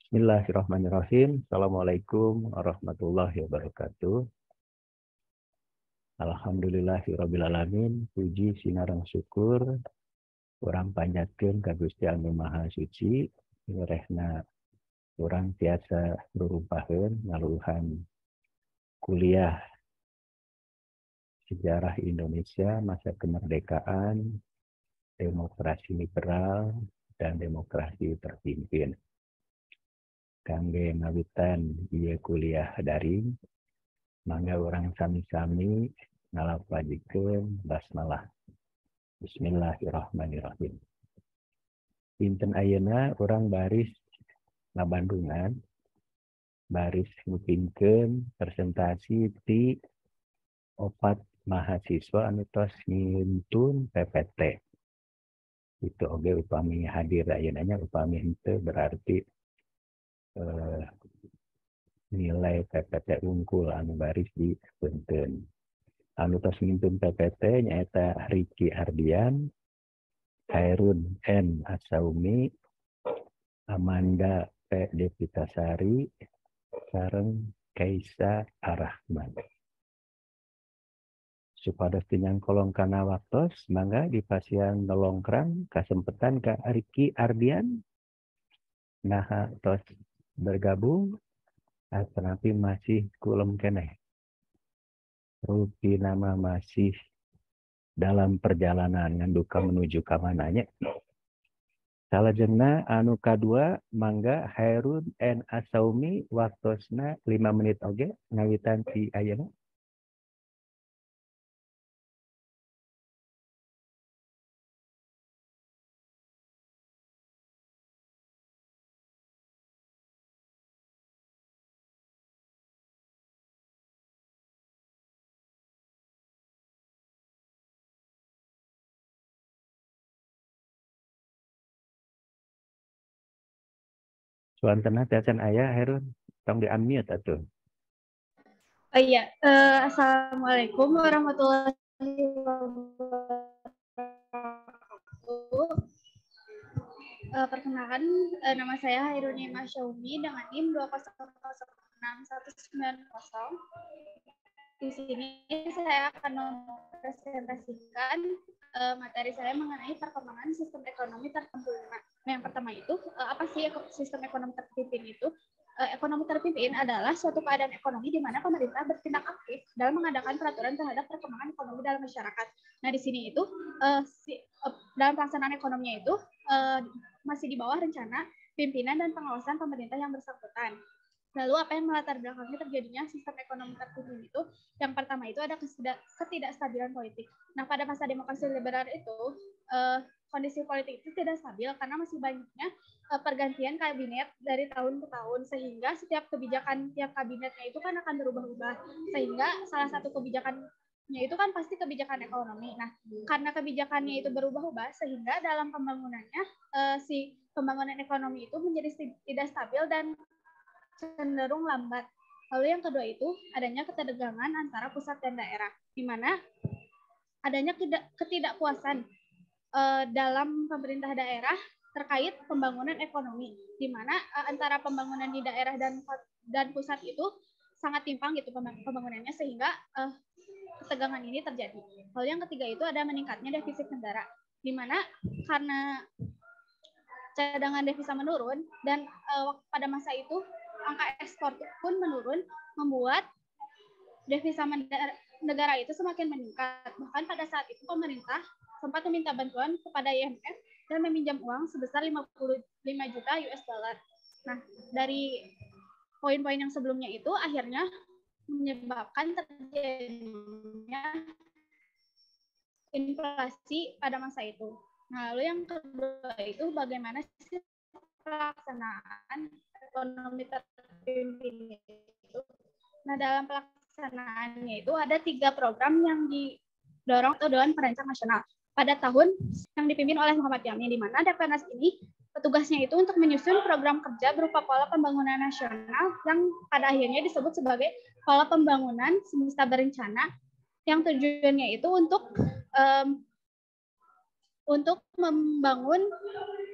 Bismillahirrahmanirrahim. Assalamualaikum warahmatullahi wabarakatuh. Alhamdulillahirrabbilalamin. Puji sinareng syukur. Urang panjatkeun ka Gusti Anu Maha Suci. Rehna urang tiasa rurupaheun ngaluhan kuliah sejarah Indonesia masa kemerdekaan, demokrasi liberal, dan demokrasi terpimpin. Kangge ngawitan ieu kuliah daring, mangga urang sami-sami ngalapajikeun basmalah. Bismillahirrahmanirrahim. Dinten ayeuna urang baris ngabandungan, baris ngupingkeun presentasi ti opat mahasiswa anu tos ngintun PPT. Itu oge upami hadir ayeuna nya, upami henteu berarti nilai PPT unggul anu baris dipunten. Anu tos ngintun PPT nyaeta Ricky Ardian, Khairun N. Asaumi, Amanda P. Devitasari, sareng Kaisa Arahman. Supados tinyang kolong kana waktos, mangga dipasihan nolongkrang kasempetan ka Ricky Ardian. Nah, tos bergabung, tetapi masih kulem keneh. Rupi nama masih dalam perjalanan nganduka menuju ka mananya. Salajengna anu kadua mangga Khairun N. Asaumi waktosna 5 menit oge ngawitan ti ayeuna. Suantena tiacan aya Khairun, tong di-unmute atuh. Oh iya, Assalamualaikum warahmatullahi wabarakatuh. Perkenalkan, nama saya Hairuni Masyaumi dengan NIM 2006190. Di sini saya akan mempresentasikan materi saya mengenai perkembangan sistem ekonomi terpimpin. Nah, yang pertama itu, apa sih sistem ekonomi terpimpin itu? Ekonomi terpimpin adalah suatu keadaan ekonomi di mana pemerintah bertindak aktif dalam mengadakan peraturan terhadap perkembangan ekonomi dalam masyarakat. Nah, di sini itu dalam pelaksanaan ekonominya itu masih di bawah rencana, pimpinan, dan pengawasan pemerintah yang bersangkutan. Lalu apa yang melatar belakangnya terjadinya sistem ekonomi terpimpin itu? Yang pertama itu ada ketidakstabilan politik. Nah, pada masa demokrasi liberal itu kondisi politik itu tidak stabil karena masih banyaknya pergantian kabinet dari tahun ke tahun, sehingga setiap kebijakan tiap kabinetnya itu kan akan berubah-ubah, sehingga salah satu kebijakannya itu kan pasti kebijakan ekonomi. Nah, karena kebijakannya itu berubah-ubah, sehingga dalam pembangunannya si pembangunan ekonomi itu menjadi tidak stabil dan cenderung lambat. Lalu yang kedua itu adanya ketegangan antara pusat dan daerah, di mana adanya ketidakpuasan dalam pemerintah daerah terkait pembangunan ekonomi, di mana antara pembangunan di daerah dan pusat itu sangat timpang gitu pembangunannya, sehingga ketegangan ini terjadi. Lalu yang ketiga itu ada meningkatnya defisit negara, di mana karena cadangan devisa menurun dan pada masa itu angka ekspor pun menurun, membuat devisa negara itu semakin meningkat. Bahkan pada saat itu pemerintah sempat meminta bantuan kepada IMF dan meminjam uang sebesar 55 juta US dollar. Nah, dari poin-poin yang sebelumnya itu akhirnya menyebabkan terjadinya inflasi pada masa itu. Nah, lalu yang kedua itu bagaimana sih pelaksanaan ekonomi terpimpin itu? Nah, dalam pelaksanaannya itu ada 3 program yang didorong oleh Dewan Perancang Nasional pada tahun yang dipimpin oleh Muhammad Yamin, di mana Deklarasi ini petugasnya itu untuk menyusun program kerja berupa pola pembangunan nasional yang pada akhirnya disebut sebagai pola pembangunan semesta berencana, yang tujuannya itu untuk membangun,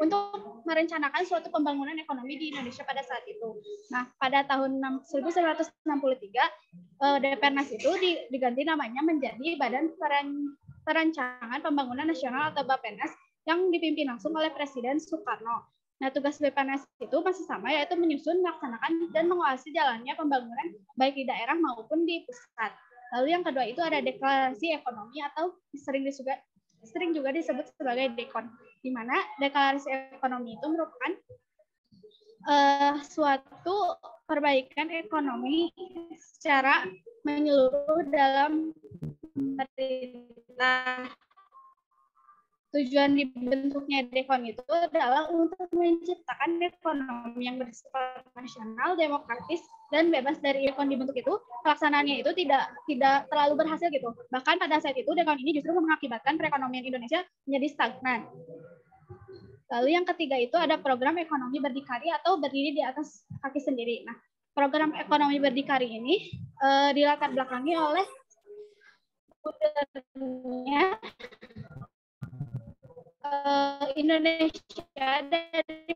untuk merencanakan suatu pembangunan ekonomi di Indonesia pada saat itu. Nah, pada tahun 1963, Depernas itu diganti namanya menjadi Badan Perencanaan Pembangunan Nasional atau Bappenas yang dipimpin langsung oleh Presiden Soekarno. Nah, tugas Depernas itu masih sama, yaitu menyusun, melaksanakan, dan mengawasi jalannya pembangunan baik di daerah maupun di pusat. Lalu yang kedua itu ada deklarasi ekonomi atau sering juga disebut sebagai DEKON, di mana deklarasi ekonomi itu merupakan suatu perbaikan ekonomi secara menyeluruh dalam pemerintah. Tujuan dibentuknya DEKON itu adalah untuk menciptakan ekonomi yang bersifat nasional, demokratis, dan bebas. Dari DEKON dibentuk itu, pelaksanaannya itu tidak terlalu berhasil gitu. Bahkan pada saat itu DEKON ini justru mengakibatkan perekonomian Indonesia menjadi stagnan. Lalu yang ketiga itu ada program ekonomi berdikari atau berdiri di atas kaki sendiri. Nah, program ekonomi berdikari ini dilatar belakangi oleh Indonesia dari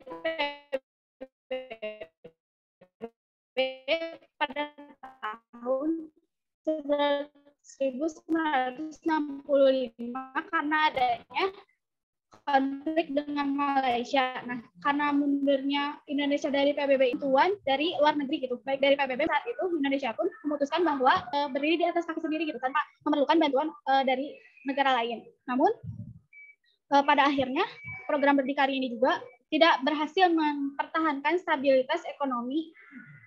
PBB pada tahun 1965 karena adanya konflik dengan Malaysia. Nah, karena mundurnya Indonesia dari PBB ituan dari luar negeri gitu, baik dari PBB saat itu Indonesia pun memutuskan bahwa berdiri di atas kaki sendiri gitu tanpa memerlukan bantuan dari negara lain. Namun pada akhirnya program berdikari ini juga tidak berhasil mempertahankan stabilitas ekonomi,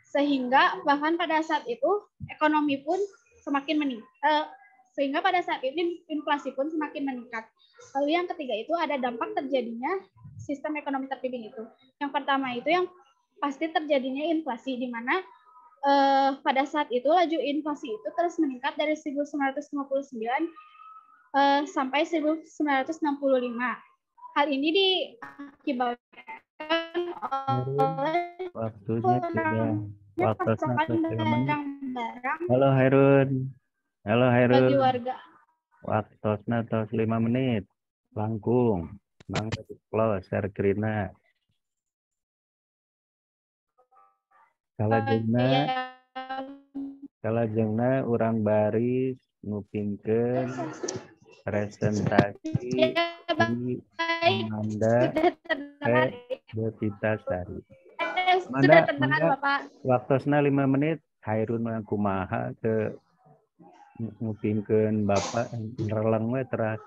sehingga bahkan pada saat itu ekonomi pun semakin meningkat, sehingga pada saat ini inflasi pun semakin meningkat. Lalu yang ketiga itu ada dampak terjadinya sistem ekonomi terpimpin itu. Yang pertama itu yang pasti terjadinya inflasi, di mana pada saat itu laju inflasi itu terus meningkat dari 1959 sampai 1965. Hal ini diakibatkan oleh Waktunya sudah pasokan barang-barang. Halo Hairun. Bagi warga. Waktunya 5 menit. Langkung. Mangga close share screen-na. Kalajengna urang baris ngupingkeun presentasi Amanda Devitasari. Sudah terdengar Bapak. Waktosna 5 menit. Hairun mah kumaha ke ngupingkeun Bapak ngereleng we teras.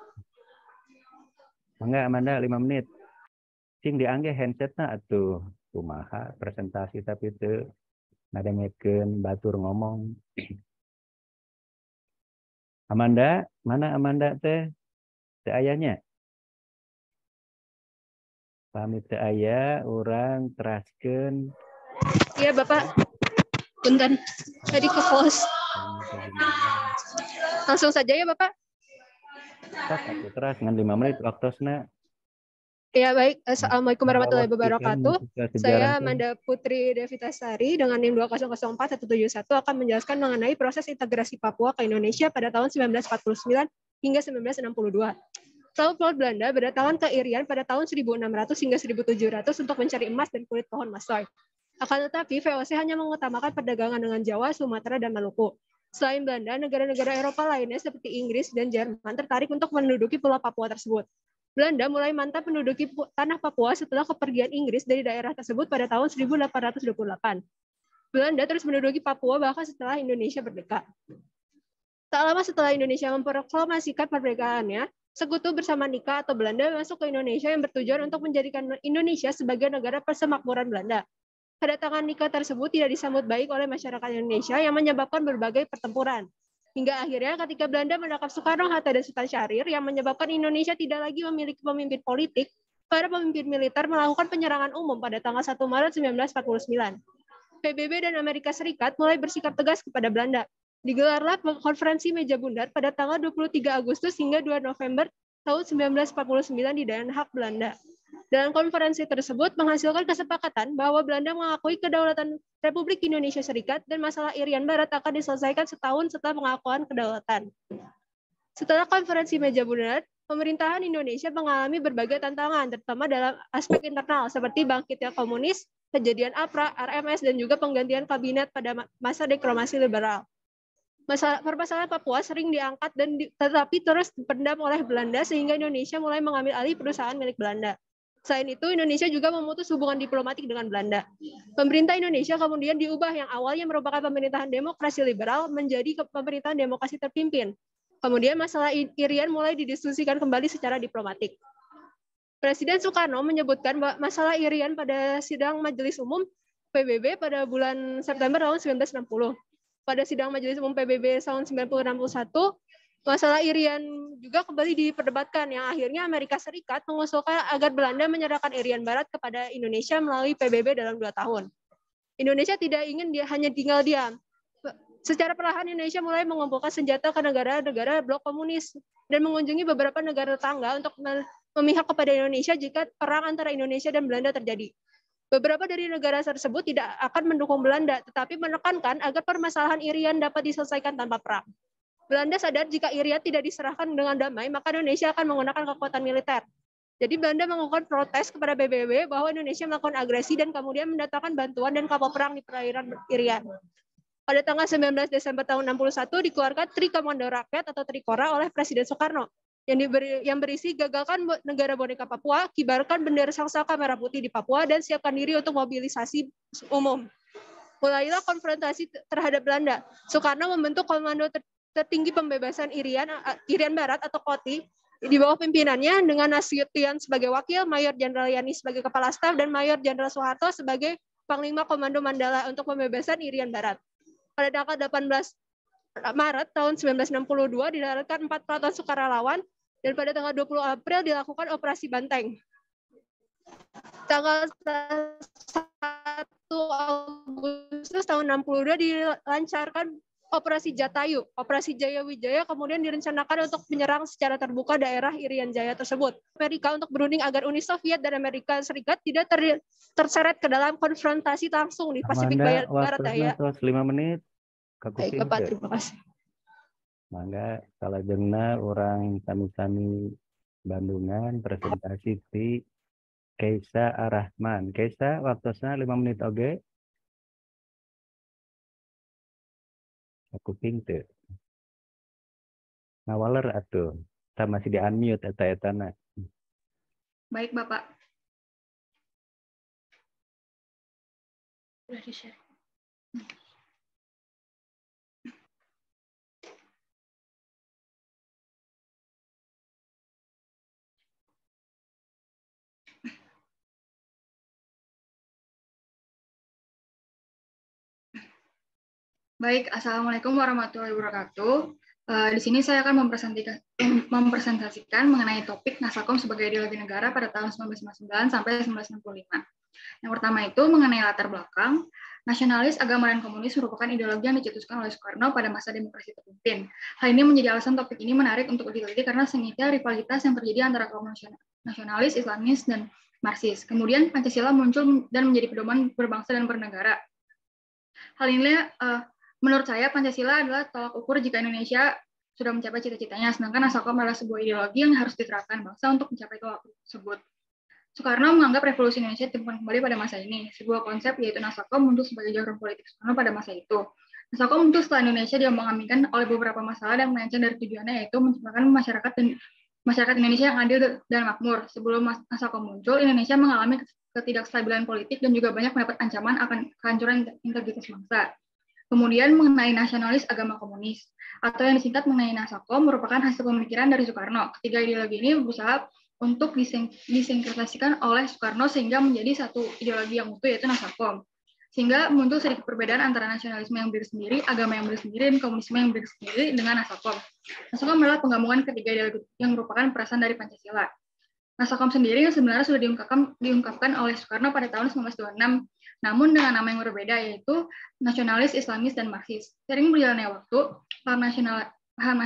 Mangga Amanda 5 menit. Cing diangge handsetna atuh. Kumaha presentasi tapi teu ngadengekeun batur ngomong. Amanda, mana Amanda teh? Teu ayanya. Pamit teu aya, urang teraskeun. Iya, Bapak. Punten. Tadi ke pos. Langsung saja ya, Bapak. Aku teras ngan 5 menit waktosna. Ya, baik. Assalamualaikum warahmatullahi wabarakatuh. Saya Amanda Putri Devitasari dengan NIM 2004171 akan menjelaskan mengenai proses integrasi Papua ke Indonesia pada tahun 1949 hingga 1962. Pelaut Belanda berdatangan ke Irian pada tahun 1600 hingga 1700 untuk mencari emas dan kulit pohon masoi. Akan tetapi, VOC hanya mengutamakan perdagangan dengan Jawa, Sumatera, dan Maluku. Selain Belanda, negara-negara Eropa lainnya seperti Inggris dan Jerman tertarik untuk menduduki pulau Papua tersebut. Belanda mulai mantap menduduki tanah Papua setelah kepergian Inggris dari daerah tersebut pada tahun 1828. Belanda terus menduduki Papua bahkan setelah Indonesia merdeka. Tak lama setelah Indonesia memproklamasikan kemerdekaannya, Sekutu bersama Nika atau Belanda masuk ke Indonesia yang bertujuan untuk menjadikan Indonesia sebagai negara persemakmuran Belanda. Kedatangan Nika tersebut tidak disambut baik oleh masyarakat Indonesia yang menyebabkan berbagai pertempuran. Hingga akhirnya ketika Belanda menangkap Soekarno-Hatta dan Sultan Syahrir yang menyebabkan Indonesia tidak lagi memiliki pemimpin politik, para pemimpin militer melakukan penyerangan umum pada tanggal 1 Maret 1949. PBB dan Amerika Serikat mulai bersikap tegas kepada Belanda. Digelarlah konferensi meja bundar pada tanggal 23 Agustus hingga 2 November tahun 1949 di Den Haag, Belanda. Dalam konferensi tersebut menghasilkan kesepakatan bahwa Belanda mengakui kedaulatan Republik Indonesia Serikat dan masalah Irian Barat akan diselesaikan setahun setelah pengakuan kedaulatan. Setelah konferensi meja bundar, Pemerintahan Indonesia mengalami berbagai tantangan, terutama dalam aspek internal, seperti bangkitnya komunis, kejadian APRA, RMS, dan juga penggantian kabinet pada masa deklarasi liberal. Permasalahan Papua sering diangkat tetapi terus dipendam oleh Belanda sehingga Indonesia mulai mengambil alih perusahaan milik Belanda. Selain itu, Indonesia juga memutus hubungan diplomatik dengan Belanda. Pemerintah Indonesia kemudian diubah yang awalnya merupakan pemerintahan demokrasi liberal menjadi pemerintahan demokrasi terpimpin. Kemudian masalah Irian mulai didiskusikan kembali secara diplomatik. Presiden Soekarno menyebutkan bahwa masalah Irian pada sidang Majelis Umum PBB pada bulan September tahun 1960. Pada sidang Majelis Umum PBB tahun 1961, masalah Irian juga kembali diperdebatkan yang akhirnya Amerika Serikat mengusulkan agar Belanda menyerahkan Irian Barat kepada Indonesia melalui PBB dalam 2 tahun. Indonesia tidak ingin hanya tinggal diam. Secara perlahan Indonesia mulai mengumpulkan senjata ke negara-negara blok komunis dan mengunjungi beberapa negara tetangga untuk memihak kepada Indonesia jika perang antara Indonesia dan Belanda terjadi. Beberapa dari negara tersebut tidak akan mendukung Belanda, tetapi menekankan agar permasalahan Irian dapat diselesaikan tanpa perang. Belanda sadar jika Irian tidak diserahkan dengan damai, maka Indonesia akan menggunakan kekuatan militer. Jadi Belanda melakukan protes kepada PBB bahwa Indonesia melakukan agresi dan kemudian mendatangkan bantuan dan kapal perang di perairan Irian. Pada tanggal 19 Desember tahun 61 dikeluarkan Tri Komando Rakyat atau Trikora oleh Presiden Soekarno yang berisi gagalkan negara boneka Papua, kibarkan bendera Sangsaka merah putih di Papua, dan siapkan diri untuk mobilisasi umum. Mulailah konfrontasi terhadap Belanda. Soekarno membentuk Komando Tertinggi Pembebasan Irian Barat atau KOTI di bawah pimpinannya dengan Nasution sebagai wakil, Mayor Jenderal Yani sebagai kepala staf, dan Mayor Jenderal Soeharto sebagai Panglima Komando Mandala untuk pembebasan Irian Barat. Pada tanggal 18 Maret tahun 1962 didaratkan 4 peleton sukarelawan dan pada tanggal 20 April dilakukan operasi Banteng. Tanggal 1 Agustus tahun 62 dilancarkan Operasi Jatayu. Operasi Jaya Wijaya kemudian direncanakan untuk menyerang secara terbuka daerah Irian Jaya tersebut. Amerika untuk berunding agar Uni Soviet dan Amerika Serikat tidak terseret ke dalam konfrontasi langsung di Pasifik Barat Daya. 5 menit. Baik, Bapak, terima kasih. Mangga salah jenna orang sami-sami Bandungan presentasi di Keisa Arahman. Keisa waktosna 5 menit oge. Aku pingte. Ngawaler atuh. Kita masih di unmute eta-etana. Baik, Bapak. Sudah di-share. Baik, Assalamualaikum warahmatullahi wabarakatuh. Di sini saya akan mempresentasikan mengenai topik Nasakom sebagai ideologi negara pada tahun 1959 sampai 1965. Yang pertama itu mengenai latar belakang. Nasionalis, agama, dan komunis merupakan ideologi yang dicetuskan oleh Soekarno pada masa demokrasi terpimpin. Hal ini menjadi alasan topik ini menarik untuk diteliti karena sengitnya rivalitas yang terjadi antara kaum nasionalis, Islamis, dan Marxis. Kemudian Pancasila muncul dan menjadi pedoman berbangsa dan bernegara. Hal ini menurut saya Pancasila adalah tolak ukur jika Indonesia sudah mencapai cita-citanya, sedangkan Nasakom adalah sebuah ideologi yang harus diterapkan bangsa untuk mencapai tolak ukur tersebut. Soekarno menganggap revolusi Indonesia ditemukan kembali pada masa ini. Sebuah konsep yaitu Nasakom muncul sebagai jalur politik Soekarno pada masa itu. Nasakom muncul setelah Indonesia diambang-ambingkan oleh beberapa masalah dan melenceng dari tujuannya yaitu menciptakan masyarakat Indonesia yang adil dan makmur. Sebelum Nasakom muncul, Indonesia mengalami ketidakstabilan politik dan juga banyak mendapat ancaman akan kehancuran integritas bangsa. Kemudian mengenai nasionalis agama komunis, atau yang disingkat mengenai Nasakom, merupakan hasil pemikiran dari Soekarno. Ketiga ideologi ini berusaha untuk disinkretisasikan oleh Soekarno sehingga menjadi satu ideologi yang utuh yaitu Nasakom. Sehingga muncul sedikit perbedaan antara nasionalisme yang berdiri sendiri, agama yang berdiri sendiri, dan komunisme yang berdiri sendiri dengan Nasakom. Nasakom adalah penggabungan ketiga ideologi yang merupakan perasaan dari Pancasila. Nasakom sendiri sebenarnya sudah diungkapkan oleh Soekarno pada tahun 1926, namun dengan nama yang berbeda yaitu nasionalis, Islamis, dan Marxis. Sering berjalannya waktu, paham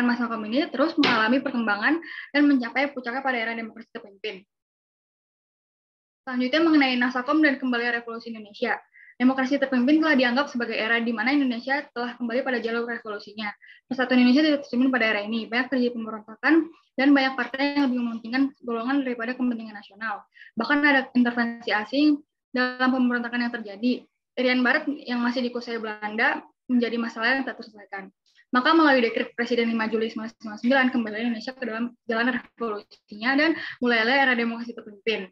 Nasakom ini terus mengalami perkembangan dan mencapai puncaknya pada era demokrasi terpimpin. Selanjutnya mengenai Nasakom dan kembali revolusi Indonesia. Demokrasi terpimpin telah dianggap sebagai era di mana Indonesia telah kembali pada jalur revolusinya. Persatuan Indonesia tidak tercermin pada era ini. Banyak terjadi pemberontakan dan banyak partai yang lebih mementingkan golongan daripada kepentingan nasional. Bahkan ada intervensi asing dalam pemberontakan yang terjadi. Irian Barat yang masih dikuasai Belanda menjadi masalah yang tak terselesaikan. Maka melalui dekret Presiden 5 Juli 1999 kembali Indonesia ke dalam jalan revolusinya dan mulailah era demokrasi terpimpin.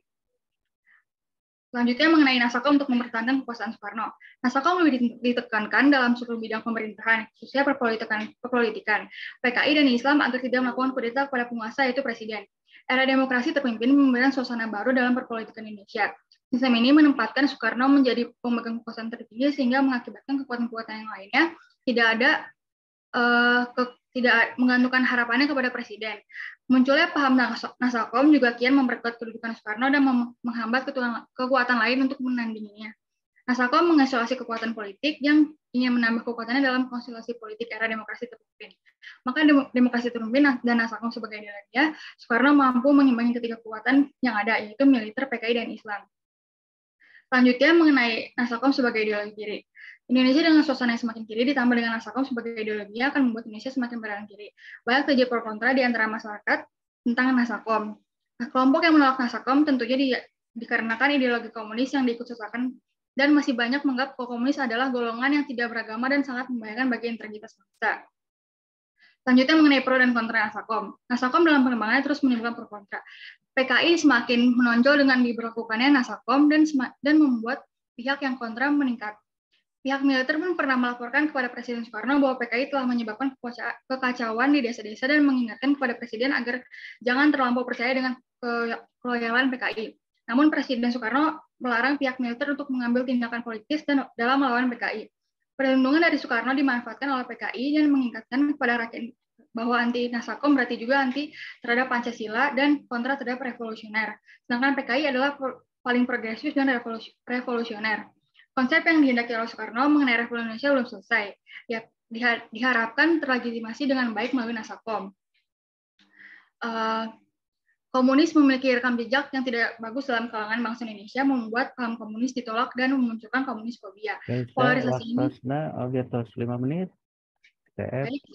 Selanjutnya mengenai Nasakom untuk mempertahankan kekuasaan Soekarno. Nasakom lebih ditekankan dalam seluruh bidang pemerintahan, khususnya perpolitikan, PKI dan Islam agar tidak melakukan kudeta kepada penguasa yaitu presiden. Era demokrasi terpimpin memberikan suasana baru dalam perpolitikan Indonesia. Sistem ini menempatkan Soekarno menjadi pemegang kekuasaan tertinggi sehingga mengakibatkan kekuatan-kekuatan yang lainnya tidak menggantungkan harapannya kepada presiden. Munculnya paham Nasakom juga kian memperkuat kedudukan Soekarno dan menghambat kekuatan lain untuk menandinginya. Nasakom mengisolasi kekuatan politik yang ingin menambah kekuatannya dalam konstelasi politik era demokrasi terpimpin. Maka demokrasi terpimpin dan Nasakom sebagai ideologinya, Soekarno mampu mengimbangi ketiga kekuatan yang ada, yaitu militer, PKI, dan Islam. Selanjutnya mengenai Nasakom sebagai ideologi kiri. Indonesia dengan suasana yang semakin kiri ditambah dengan Nasakom sebagai ideologi akan membuat Indonesia semakin berjalan kiri. Banyak terjadi pro kontra di antara masyarakat tentang Nasakom. Nah, kelompok yang menolak Nasakom tentunya dikarenakan ideologi komunis yang diikut-sertakan dan masih banyak menganggap komunis adalah golongan yang tidak beragama dan sangat membahayakan bagi integritas bangsa. Selanjutnya mengenai pro dan kontra Nasakom. Nasakom dalam pengembangannya terus menimbulkan pro kontra. PKI semakin menonjol dengan diberlakukannya Nasakom dan membuat pihak yang kontra meningkat. Pihak militer pun pernah melaporkan kepada Presiden Soekarno bahwa PKI telah menyebabkan kekacauan di desa-desa dan mengingatkan kepada Presiden agar jangan terlampau percaya dengan keloyalan PKI. Namun Presiden Soekarno melarang pihak militer untuk mengambil tindakan politis dalam melawan PKI. Perlindungan dari Soekarno dimanfaatkan oleh PKI dan mengingatkan kepada rakyat bahwa anti Nasakom berarti juga anti terhadap Pancasila dan kontra terhadap revolusioner. Sedangkan PKI adalah paling progresif dan revolusioner. Konsep yang dihendaki oleh Soekarno mengenai revolusi Indonesia belum selesai. Ya, diharapkan terlegitimasi dengan baik melalui Nasakom. Komunis memiliki rekam jejak yang tidak bagus dalam kalangan bangsa Indonesia, membuat paham komunis ditolak dan memunculkan komunis fobia. Polarisasi ini. 5 menit. Baik,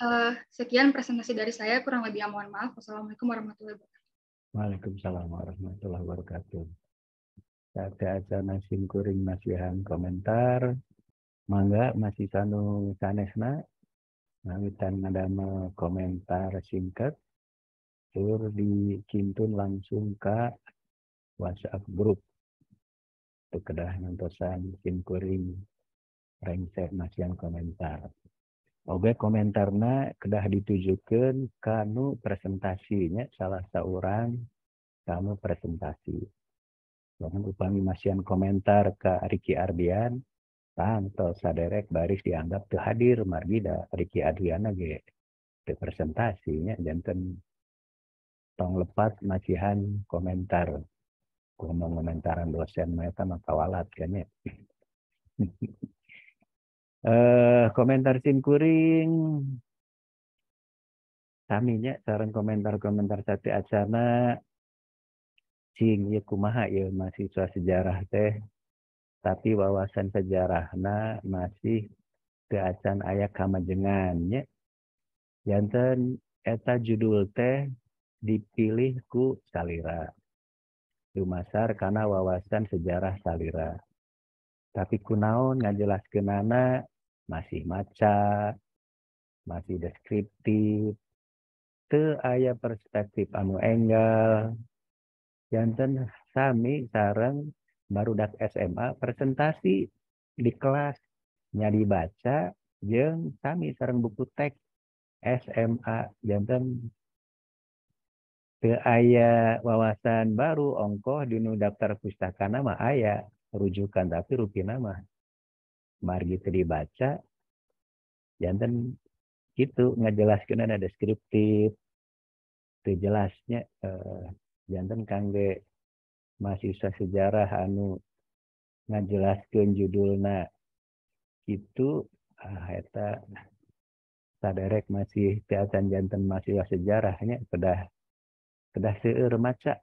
sekian presentasi dari saya, kurang lebih mohon maaf. Wassalamualaikum warahmatullahi wabarakatuh. Waalaikumsalam warahmatullahi wabarakatuh. Ada acara singkuring nasihan komentar. Mangga masih sanu sanesna. Ngawitan ngadama komentar singkat. Tur dikintun langsung ke WhatsApp grup. Itu kedah nantosan singkuring rengsek nasihan komentar. Oke komentarna kedah ditujukan kanu presentasinya salah seorang kamu presentasi. Jangan upami masihan komentar ke Ricky Ardian, tanto saderek baris dianggap tuh hadir margi da Ricky Ardian ge teu presentasinya janten tong lepat masihan komentar. Ngomong komentaran dosen mereka mah kawalat kan ya. Komentar simkuring saminya sareng komentar-komentar satu acana cing ya kumaha ya mahasiswa sejarah teh tapi wawasan sejarahna masih teu acan aya kamajengannya janten eta judul teh dipilih ku salira dumasar karena wawasan sejarah salira tapi kunaon ngajelaskeunana masih maca masih deskriptif teu aya perspektif anu enggal janten sami sareng barudak SMA presentasi di kelas nya dibaca jeung sami sareng buku teks SMA janten teu aya wawasan baru ongkoh dinu daftar pustakana mah aya rujukan tapi rupina mah margi teu dibaca janten kitu ngajelaskeun ada deskriptif teu jelasnya janten kangge mahasiswa sejarah anu ngajelaskeun judulna kitu eta saderek masih teu acan janten mahasiswa sejarahnya kedah seueur maca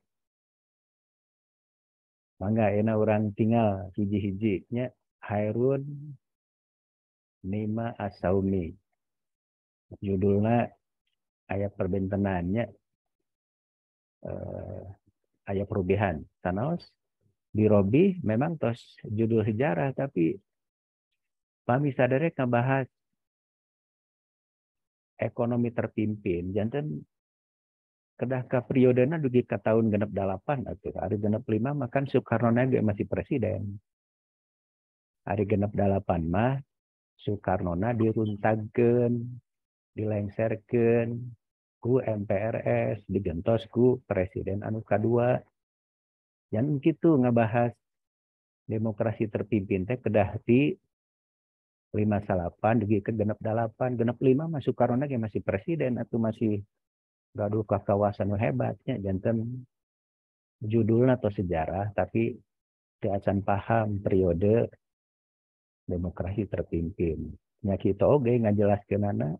mangga euna urang tinggal hiji-hiji nya Hairun Nima Asaumi. Judulnya ayat perbentenannya ayat perubahan. Tanaos di Robi memang tos judul sejarah tapi kami sadarnya ngebahas ekonomi terpimpin. Jantan kedah ke periodena dugi ke tahun genep 8 atau hari genep 5 makan Soekarno nage masih presiden. Hari genep 8 mah Soekarno diruntagkeun, dilengserkeun ku MPRS, digentos ku presiden anu kadua. Yang gitu ngebahas demokrasi terpimpin teh kedah di 58 dugi ke genep 8, genep 5 mah Soekarno nage masih presiden atau masih gaduh ke kawasan hebatnya janten judulnya atau sejarah tapi keacan paham periode demokrasi terpimpin. Nya kita oge ngajelaskeun anak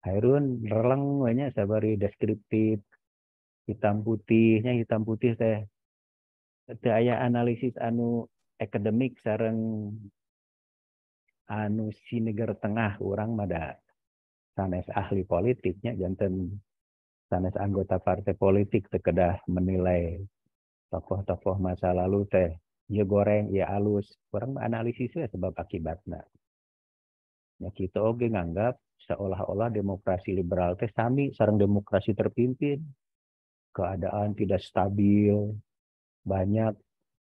Hairun releng we nya sabari deskriptif hitam putihnya hitam putih teh teu aya analisis anu akademik sareng anu sineger tengah urang mada sanes ahli politiknya janten sanes anggota partai politik terkedah menilai tokoh-tokoh masa lalu teh ya goreng ya alus kurang analisisnya sebab akibatnya ya kita oge nganggap seolah-olah demokrasi liberal teh sami sareng demokrasi terpimpin keadaan tidak stabil banyak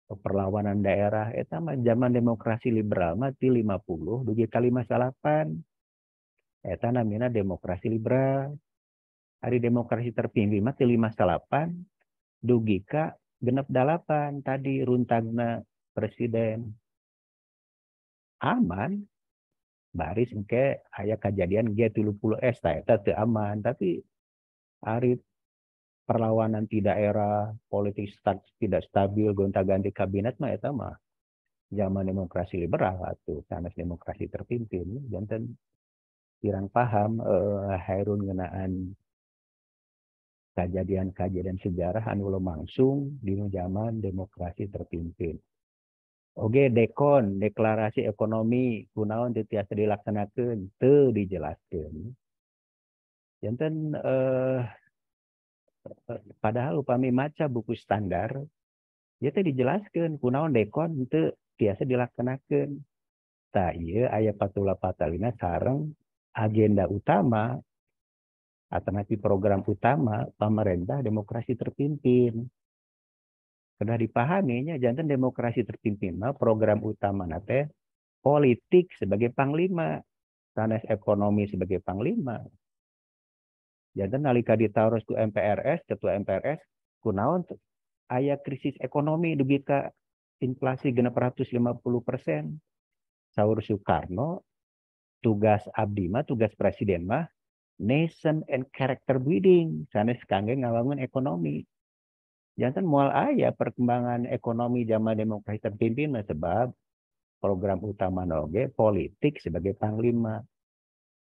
perlawanan daerah eta mah zaman demokrasi liberal mah ti 50 dugi ka 58 eta namina demokrasi liberal. Hari demokrasi terpimpin mah 58 dugi ka genep 8 tadi runtagna presiden aman baris engke aya kejadian G30S eta teu aman tapi hari perlawanan di daerah politik tidak stabil gonta-ganti kabinet mah eta mah zaman demokrasi liberal atuh sanes demokrasi terpimpin janten kirang paham Hairun ngeunaan kejadian-kejadian sejarah anu lumangsung di zaman demokrasi terpimpin. Oge dekon, deklarasi ekonomi kunaon teu tiasa dilaksanakeun, teu dijelaskeun. Janten padahal upami maca buku standar, ya teh dijelaskeun kunaon dekon teu tiasa dilaksanakeun. Tah ieu aya patula-patalina sareng agenda utama atau nanti program utama pemerintah demokrasi terpimpin. Karena dipahaminya jantan demokrasi terpimpin program utama nate politik sebagai panglima, sanes ekonomi sebagai panglima. Jantan nalika ditaros ku MPRS, ketua MPRS, kunaon aya krisis ekonomi dugi ka inflasi 650%. Saur Soekarno, tugas abdi mah, tugas presiden mah nation and character building sanes kangge ngawangun ekonomi. Jantan moal aya perkembangan ekonomi zaman demokrasi terpimpin sebab program utama noge politik sebagai panglima.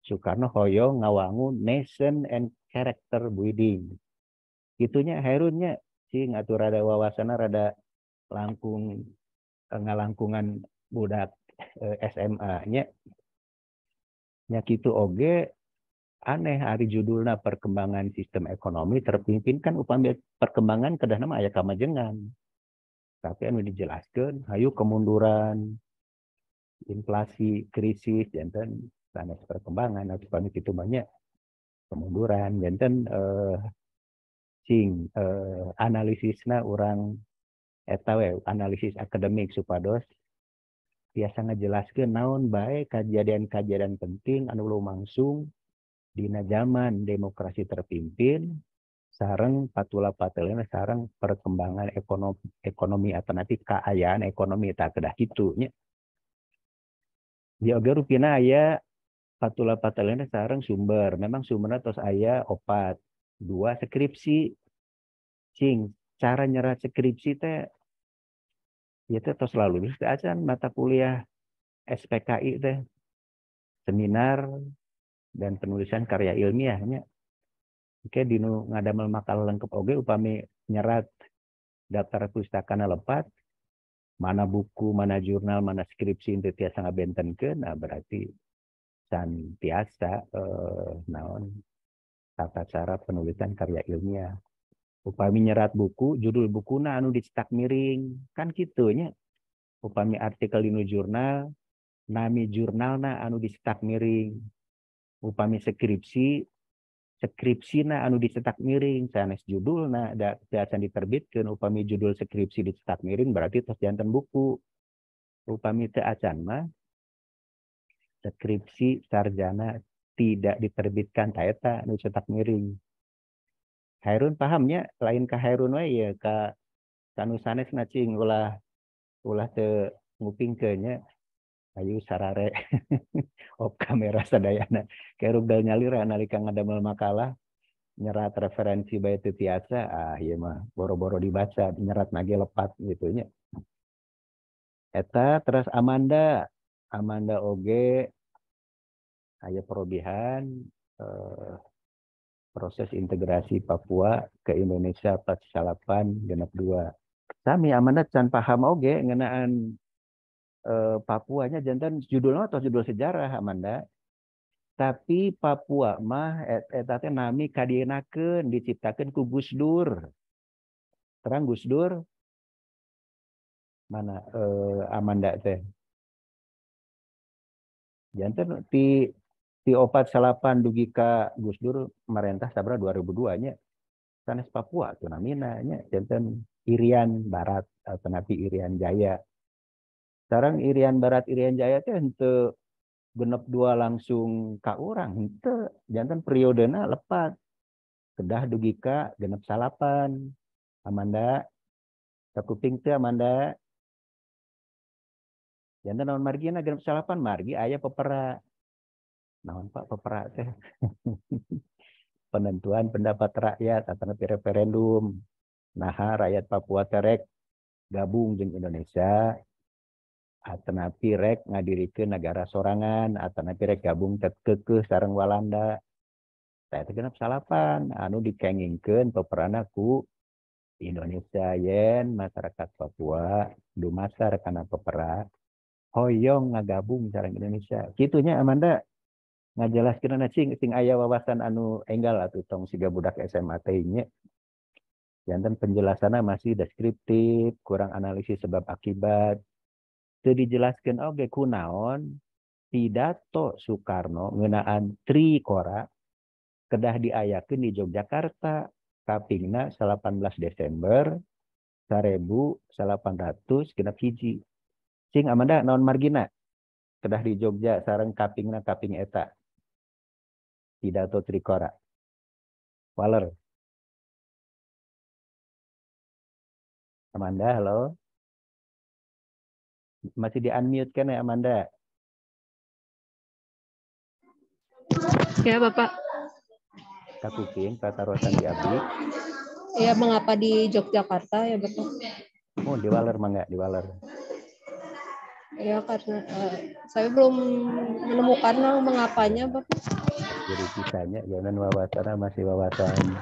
Soekarno hoyong ngawangun nation and character building. Gitunya Hairunnya sih ngatur rada wawasana rada langkung ngalangkungan budak SMA nya. Nya kitu oge aneh hari judulnya perkembangan sistem ekonomi terpimpin kan upami perkembangan kedah nama aya kamajengan tapi anu dijelaskeun hayu kemunduran inflasi krisis janten sanes perkembangan atau upami kitu banyak kemunduran janten analisisna urang eta we analisis akademik supados biasa ngajelaskeun naon bae kejadian-kejadian penting anu lumangsung dina zaman demokrasi terpimpin sareng patula-patulina sareng perkembangan ekonomi alternatif kaayaan ekonomi tak kedah kitu nya. Di oge rupina aya patula-patulina sareng sumber. Memang sumberna tos aya opat. 2 skripsi. Cing cara nyerat skripsi teh ieu teh tos lalu teh acan mata kuliah SPKI teh seminar dan penulisan karya ilmiahnya. Oke dinu ngadamel makalah lengkap oge upami nyerat daftar pustakana lepat mana buku, mana jurnal, mana skripsi itu tiasa ngabentenkeun, nah berarti can tiasa naon tata cara penulisan karya ilmiah. Upami nyerat buku, judul bukuna anu dicetak miring, kan gitunya. Upami artikel di jurnal, nami jurnalna anu dicetak miring. Upami skripsina anu dicetak miring, sanes judulna biasa diterbitkeun. Upami judul skripsi dicetak miring berarti tos janten buku. Upami teu acan mah skripsi sarjana tidak diterbitkan taeta anu cetak miring. Hairun pahamnya lain ka Hairun we ya ka kanu sanes na cing ulah teu ngupingkeun nya ayu sarare op kamera sadayana keruk dal nyalira nalika ngadamel makalah nyerat referensi bae teu tiasa ieu mah boro-boro dibaca nyerat nage lepat gitu nya. Eta terus Amanda oge aya perobihan proses integrasi Papua ke Indonesia 48-2. Sami Amanda can paham oge ngeunaan Papuanya jantan judulnya atau judul sejarah Amanda. Tapi Papua mah eta teh nami kadienakeun diciptakeun ku Gus Dur. Terang Gus Dur mana Amanda teh. Jantan ti 48 dugi ka Gus Dur marentah sabra 2002 nya. Sanes Papua tuh namina nya jantan Irian Barat atau napi Irian Jaya. Sekarang Irian Barat Irian Jaya teh henteu genep 2 langsung ka urang henteu jantan periodena lepat. Kedah dugi ka genep 9. Amanda sakuping teu Amanda. Jantan naon margina genep 9 margi aya pepera. Naon Pak pepera teh? Penentuan pendapat rakyat atau referendum. Nah, rakyat Papua terek gabung jeung Indonesia atau napi rek ngadirikeun negara sorangan atau napi rek gabung keukeuh sareng Walanda. Saya teh genep 9 anu dikengingkeun peperana ku Indonesia yen masyarakat Papua dumasar kana pepera hoyong ngagabung sareng Indonesia. Kitunya Amanda ngajelaskeun cing aya wawasan anu enggal atuh tong siga budak SMA teh nya. Janten penjelasanna masih deskriptif, kurang analisis sebab akibat. Teu dijelaskeun oge kunaon pidato Soekarno ngeunaan Trikora kedah diayakeun di Yogyakarta kapingna 18 Desember 1800 genep hiji. Cing Amanda naon margina kedah di Jogja sareng kapingna kaping eta. Pidato Trikora. Waler. Amanda, halo. Masih di-unmute kan ya Amanda? Ya, Bapak. Kakuping, tatarosan di abdi. Ya, mengapa di Yogyakarta ya, Bapak? Oh, di Waler mah enggak, di Waler. Ya, karena saya belum menemukan mengapanya, Bapak. Jadi kisahnya, jangan wawasan masih wawasan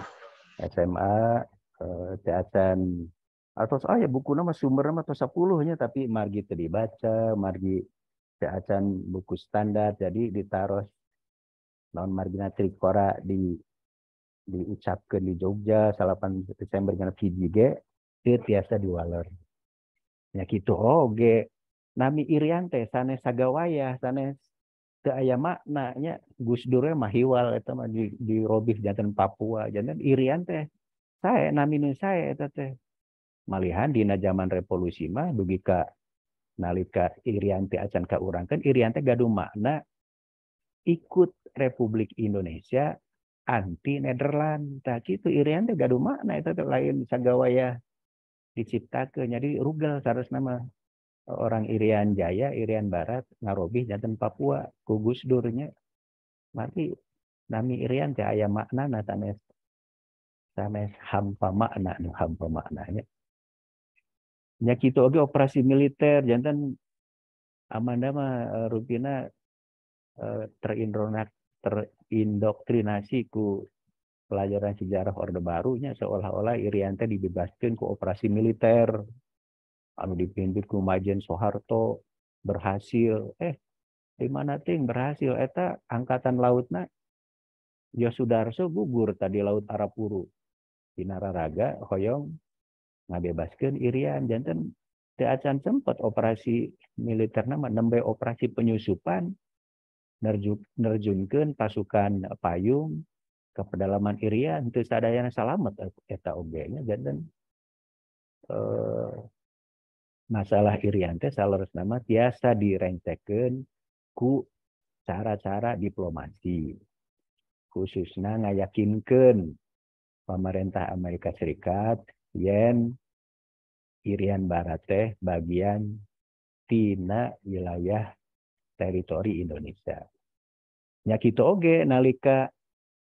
SMA, teacan atau ya buku nama sumber nama atau 10-nya tapi margi teu dibaca, margi teacan buku standar jadi ditaruh naon margina Trikora diucapkeun di Jogja 8 Desember genep hiji ge teu tiasa di Waler. Nya kitu oge. Nami Irian teh sanes sagawayah sanes teu aya makna nya Gus Dur mah hiwal eta mah di robih janten Papua. Janten Irian teh sae nami nu sae eta teh. Malihan dina zaman revolusi mah dugi ka nalika Irian teh acan ka urang kan Irian teh gaduh makna ikut Republik Indonesia anti Nederland. Tah kitu Irian teh gaduh makna eta teh lain sagawayah diciptakeun jadi rugel saresna mah orang Irian Jaya, Irian Barat ngarobih janten Papua ku Gus Durnya. Berarti nami Irian teh aya maknana sanes hampa makna nu hampa maknanya. Nya kitu oge operasi militer janten Amanda mah rupina terindoktrinasi ku pelajaran sejarah Orde Barunya seolah-olah Irian teh dibebaskeun ku operasi militer. anu dipimpin ku Majen Soeharto berhasil. Di mana ting berhasil? Eta angkatan lautna Yosudarso gugur tadi Laut Arafuru. Pinararaga hoyong ngabebaskeun Irian. Janten teu acan sempat operasi militer nama nembe operasi penyusupan nerjunkeun pasukan payung ke pedalaman Irian teu sadayana salamet eta oge nya. Janten masalah Irian teh saleresna mah tiasa direngtekeun ku cara-cara diplomasi. Khususnya ngayakinkeun pemerintah Amerika Serikat yen Irian Barat teh bagian tina wilayah teritori Indonesia. Nya kitu oge nalika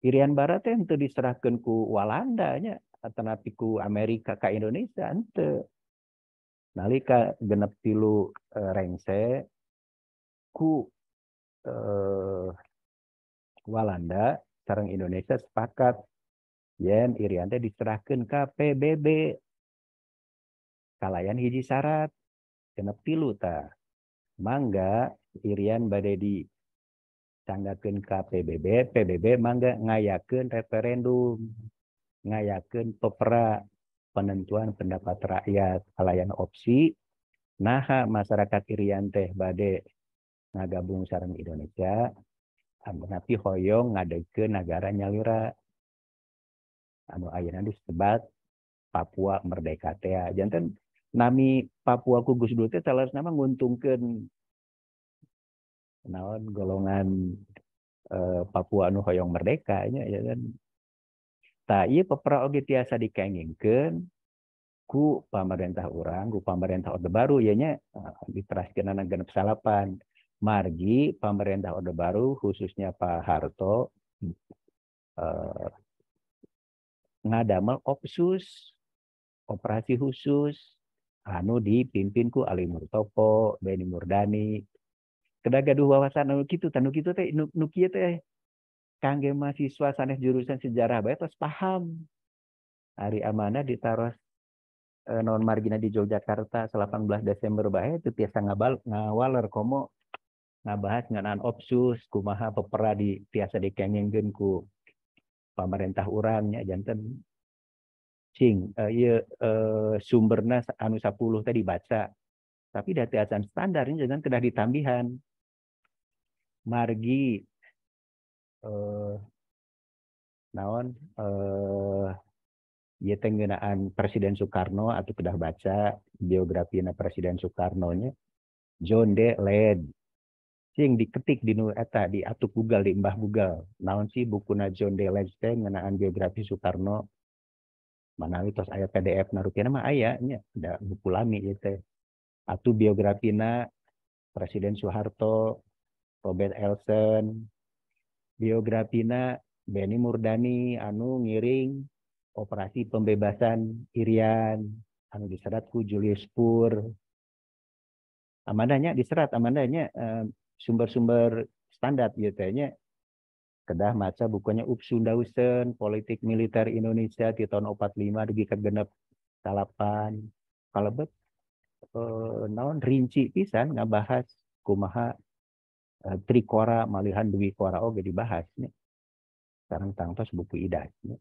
Irian Barat teh henteu diserahkeun ku Walanda nya atanapi ku Amerika ka Indonesia henteu. Nalika 63 rengse ku Walanda sareng Indonesia sepakat yen Irian teh diserahkeun ka PBB. Kalayan hiji syarat 63 ta. Mangga Irian bade dicanggakeun ka PBB, PBB mangga ngayakeun referendum, ngayakeun pepera penentuan pendapat rakyat. Kalayan opsi naha masyarakat Irian teh bade ngagabung sareng Indonesia, tapi hoyong ngadekeun negara nyalira anu ayeuna disebat Papua Merdeka teh. Janten nami Papua ku Gus Dur teh salasna mah nguntungkeun naon golongan Papua anu hoyong merdeka nya ya kan. Tah ieu pepera oge tiasa dikengingkeun ku pamarentah urang, ku pamarentah Orde Baru ya nya diteraskeunana genep salapan. Margi pamarentah Orde Baru khususnya Pak Harto ngadamel opsus operasi khusus anu dipimpin ku Ali Murtopo, Beni Murdani. Kedah gaduh wawasan anu kitu teh nu kieu teh kangge mahasiswa sanes jurusan sejarah bae tos paham. Hari amanah ditaros non margina di Yogyakarta 18 Desember bae teu tiasa ngawaler komo ngabahas ngeunaan opsus kumaha pepera tiasa dikengengkeun ku pamarentah urang nya janten cing ieu sumberna anu 10 tadi dibaca. Tapi da teu acan standarnya jangan kedah ditambihan. Margi naon ieu teh ngeunaan Presiden Soekarno atau kedah baca biografina Presiden Soekarno nya John D. Led. Cing diketik di nu eta di atup Google di embah Google. Naon sih bukuna John D. Led teh ngeunaan biografi Soekarno. Manawi tos aya PDF narupieuna mah aya nya da buku lami ieu teh. Atu biografina Presiden Soeharto, Robert Elson, biografina Beni Murdani anu ngiring operasi pembebasan Irian anu diserat ku Julius Pur. Amandanya diserat amandanya sumber-sumber standar ieu teh nya kedah maca bukunya Up Sundausen Politik Militer Indonesia di tahun 45 dugi ka genep 8 kalebet naon rinci pisan ngabahas kumaha Trikora malihan Dwikora oge dibahas nya. Sekarang tangtos buku IDAS nya.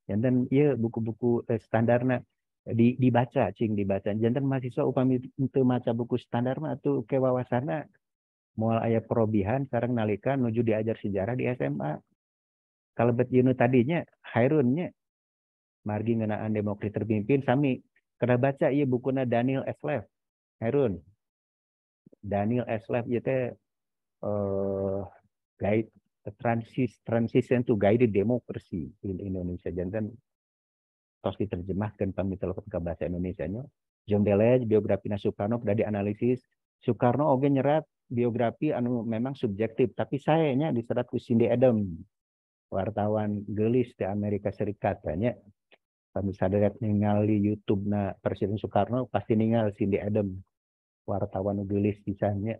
Janten ieu buku-buku standarna dibaca cing dibaca. Janten mahasiswa upami teu maca buku standar mah atuh kewawasanna moal aya perobihan sareng nalika nuju diajar sejarah di SMA. Kalebet ieu nu tadinya Hairun nya margi ngeunaan demokrasi terpimpin sami kada baca ieu bukuna Daniel S. Lev. Hairun. Daniel S. Lev ieu teh guide transition to guided democracy in Indonesia. Janten tos diterjemahkeun pami telepon ke bahasa Indonesianya. John D. Led biografina Soekarno kedah dianalisis. Soekarno oge nyerat biografi anu memang subjektif, tapi sayanya diserat ku Cindy Adams, wartawan geulis di Amerika Serikat nya. Kami saderet ningali YouTube-na Presiden Soekarno pasti ningali Cindy Adams, wartawan geulis pisan nya.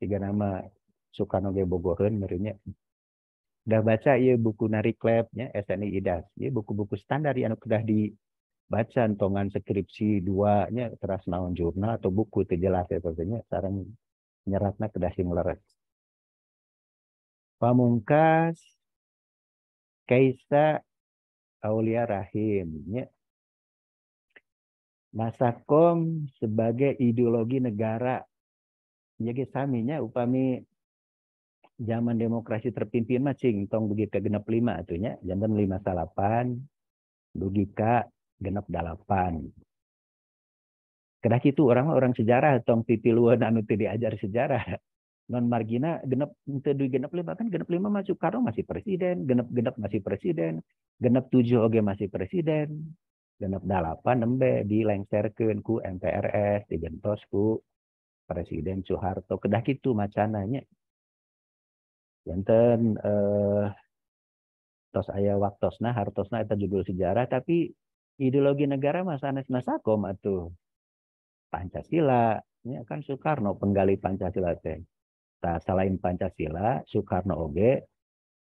Siga nama Soekarno ge bogoheun meureun nya. Dah baca ieu buku Nari Klep nya SNI IDAS. Ieu buku-buku standar anu kedah baca tongan skripsi duanya teras naon jurnal atau buku teu jelas ya pokoknya sareng nyeratna kedah sing leres. Pamungkas Kaisa Aulia Rahim nya. Masakom sebagai ideologi negara. Jadi saminya upami zaman demokrasi terpimpin mah cing tong dugi ka genep 5 atunya janten 58 dugi ka genep 8. Kedah kitu orang sejarah tong titiluan anu teu diajar sejarah. Non margina genep teu dugi genep 5 kan genep 5 mah Soekarno masih presiden, genep masih presiden, genep 7 oge masih presiden. Genep 8 nembe dilengserkeun ku MPRS, digentos ku Presiden Soeharto. Kedah kitu macananya. Janten tos aya waktosna hartosna eta judul sejarah tapi ideologi negara mah sanesna sakom atuh. Pancasila nya kan Soekarno penggali Pancasila teh. Tah selain Pancasila, Soekarno oge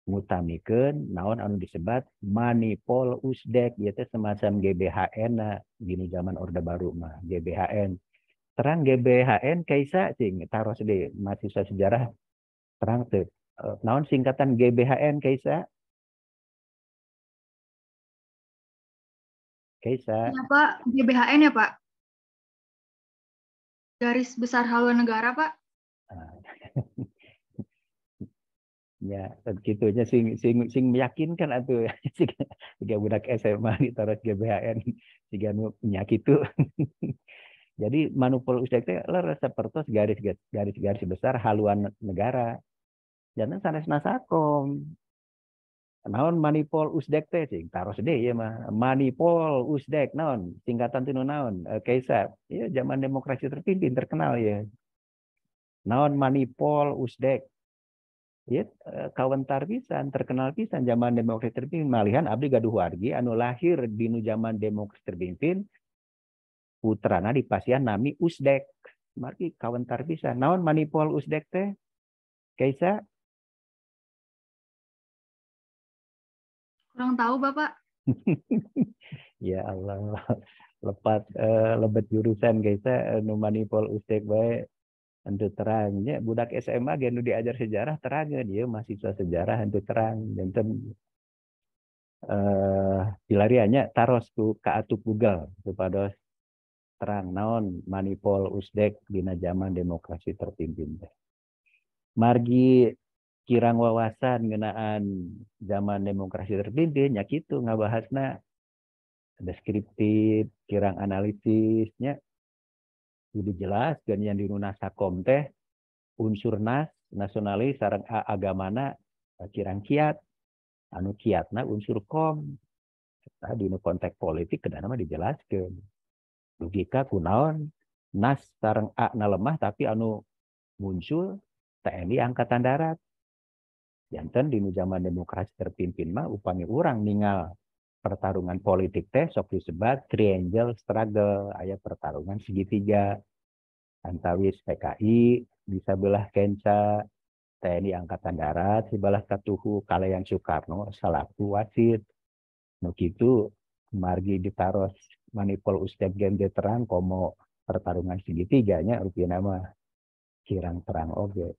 ngutamikeun naon anu disebat manipol usdek ieu teh semacam GBHN dinu zaman Orde Baru mah GBHN. Terang GBHN kaisa cing taros deui mahasiswa sejarah terang teu. Naon singkatan GBHN kaisa? Kaisa. Ya Pak, GBHN ya Pak? Garis Besar Haluan Negara Pak? Ya, gitunya sing meyakinkan atuh siga budak SMA ditaruh GBHN siga nu nyakitu. Jadi manipul usdek teh leres sapertos garis besar haluan negara. Jangan sanesna sakom. Naon manipul usdek teh cing taros deui ieu mah. Manipul usdek naon singkatan tinu naon? Kaisa. Ieu zaman demokrasi terpimpin terkenal ya. Naon manipul usdek? Ya, kawentar pisan terkenal pisan zaman demokrasi terpimpin malihan abdi gaduh wargi anu lahir dinu zaman demokrasi terpimpin putrana dipasihan nami usdek margi kawentar pisan naon manipul usdek teh Kaisa Kurang tahu Bapak. ya Allah lepat lebet jurusan Kaisa nu manipul usdek bae anu terangnya budak SMA ge nu diajar sejarah terangeun ieu mahasiswa sejarah anu terang janten pilariannya taros ku kaatup Google kepada terang naon manipul usdek dina zaman demokrasi terpimpin. Margi kirang wawasan ngeunaan zaman demokrasi terpimpin nya kitu ngabahasna deskriptif, kirang analisisnya kudu jelas dan yang dinuna sakom teh unsur nasionalis sareng agamana kirang kiat anu kiatna unsur kom. Nah, di konteks politik kedana mah dijelaskeun. Dugi ka kunaon nas sareng na lemah tapi anu muncul TNI Angkatan Darat. Janten di zaman demokrasi terpimpin mah upami urang ningal pertarungan politik teh sok disebat triangle struggle, aya pertarungan segitiga antawis PKI di sabelah kenca TNI Angkatan Darat sebelah katuhu Kalayan Soekarno salaku wasit. Nu kitu margi ditaros manipul usdek gende terang komo pertarungan segitiganya rupina mah kirang terang oge.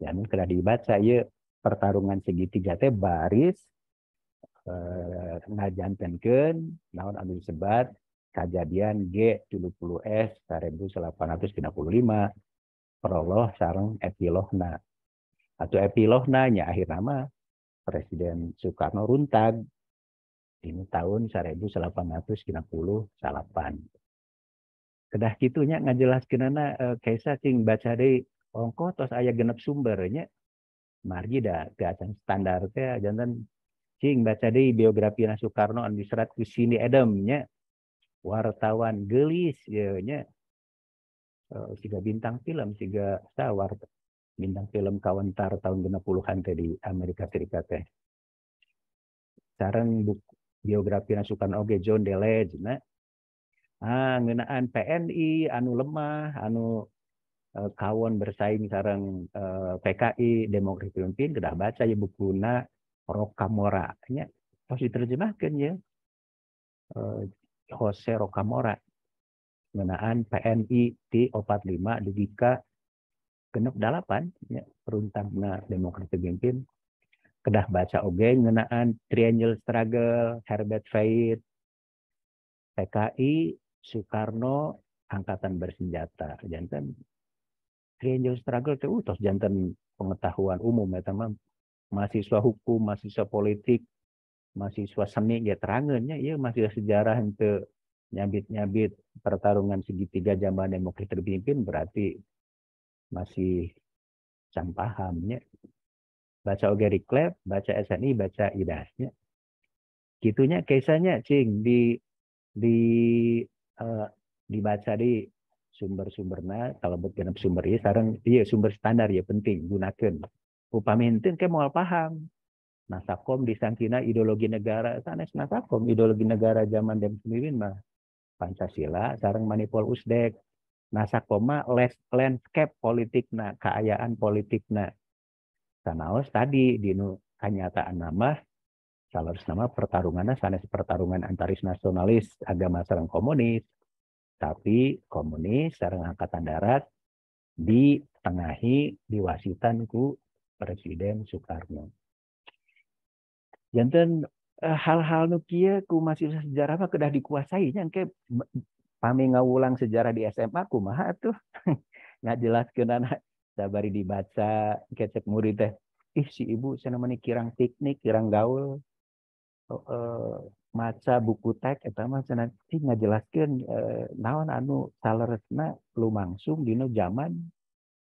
Jadi kena dibaca ieu pertarungan segitiga teh baris ngajantenkeun naon anu disebat kajadian G30S 1835 prolog sareng epilogna. Atau epilogna nya akhirna mah Presiden Soekarno runtag ini tahun 1898. Kedah kitunya ngajelaskeunana Kaisa cing baca deui ongko tos aya genep sumbernya margi da keacan standar teh janten cing baca deui biografina Soekarno anu diserat ku Sini Edem nya wartawan geulis ye nya siga bintang film siga sawar bintang film kawentar tahun 60-an teh di Amerika Serikat teh. Sareng buku biografina Soekarno oge John Deleage na ngeunaan PNI anu lemah anu kawon bersaing sareng PKI demokrasi terpimpin kedah baca ya bukuna Rocamora nya tos diterjemahkeun ya Jose Rocamora ngenaan PNI di 45 dugika genep 8 ya, peruntangna demokrasi pimpin kedah baca oge ngenaan Triangle Struggle Herbert Said PKI Soekarno angkatan bersenjata janten Triangle Struggle teh tos janten pengetahuan umum ya teman mahasiswa hukum mahasiswa politik mahasiswa seni ya terangannya ya mahasiswa sejarah untuk nyabit pertarungan segitiga zaman demokrasi terpimpin berarti masih can pahamnya baca oge Riklep, baca SNI, baca IDAS-nya. Gitunya kisahnya cing dibaca di sumber-sumberna kalau genep sumber ieu sareng ieu sumber standar ya penting gunakeun. Upami henteu ke moal paham. Nasakom disangkina ideologi negara sanes nasakom ideologi negara zaman demokrasi mah Pancasila sareng manipul Usdek. Nasakoma landscape politikna, keayaan politikna. Sanaos tadi di kenyataan nama salurus nama pertarungannya sanes pertarungan antaris nasionalis agama sareng komunis tapi komunis sareng angkatan darat ditengahi diwasitan ku Presiden Soekarno. Janten hal-hal nu kieu ku mahasiswa sejarah mah kedah dikuasai nya engke pami ngawulang sejarah di SMA kumaha tuh ngajelaskeun anak sabari dibaca kecek murid teh ih si ibu cenah mani kirang piknik kirang gaul maca buku teks eta mah cenah ngajelaskeun naon anu saleresna lumangsung dina zaman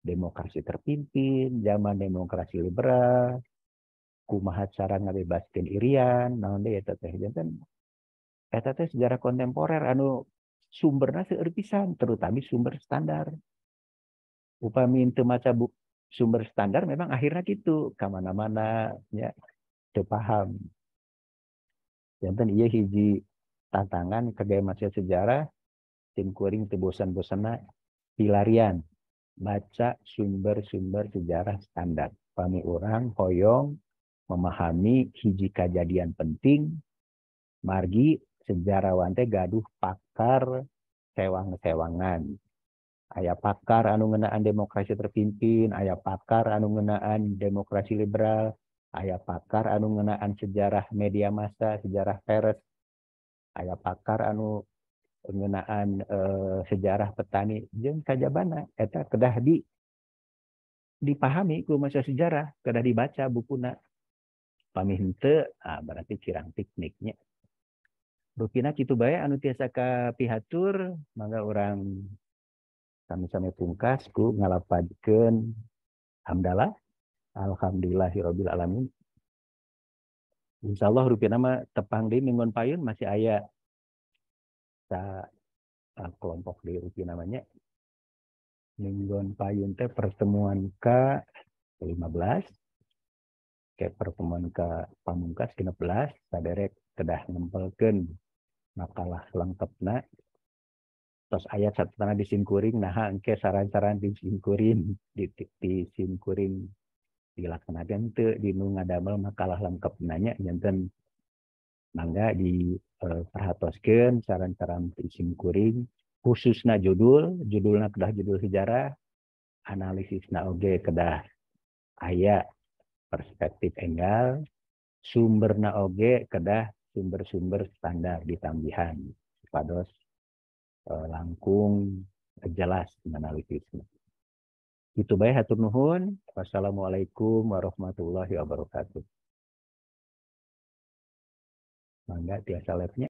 demokrasi terpimpin zaman demokrasi liberal kumaha cara ngabebaskeun irian naon deui eta teh janten eta teh sejarah kontemporer anu sumberna seueur pisan terutama sumber standar upami teu maca sumber standar memang akhirnya gitu ka mana-mana nya teu paham janten ieu hiji tantangan kagaya mahasiswa sejarah tim kuring teu bosan-bosanna pilarian baca sumber-sumber sejarah standar upami urang hoyong memahami hiji kejadian penting margi sejarawan teh gaduh pakar sewang-sewangan. Aya pakar anu ngeunaan demokrasi terpimpin, aya pakar anu ngeunaan demokrasi liberal, aya pakar anu ngeunaan sejarah media massa, sejarah pers, aya pakar anu ngeunaan sejarah petani jeung kajabana eta kedah dipahami ku mahasiswa sejarah, kedah dibaca bukuna. Pami henteu berarti kirang pikniknya. Rupina kitu bae anu tiasa kapihatur mangga urang sami-sami pungkas ku ngalapadkeun hamdalah alhamdulillahirabbil alamin. Insyaallah rupina mah tepang deui minggon payun masih aya kelompok di rupina namanya minggon payun teh pertemuan ke-15 ke pertemuan ke pamungkas 16 saderek kedah nempelkeun makalah lengkapna tos ayat satu tanah disimkuring nah engke saran-saran disimkuring di simkuring dilaksanakeun teu dinu ngadamel makalah lengkapna nya janten mangga diperhatoskeun saran-saran disimkuring khususna judulna kedah judul sejarah analisisna oge kedah aya perspektif enggal sumberna oge kedah sumber-sumber standar ditambihan supados langkung jelas analisisnya. Itu bae hatur nuhun. Wassalamualaikum warahmatullahi wabarakatuh. Mangga tiasa live-nya.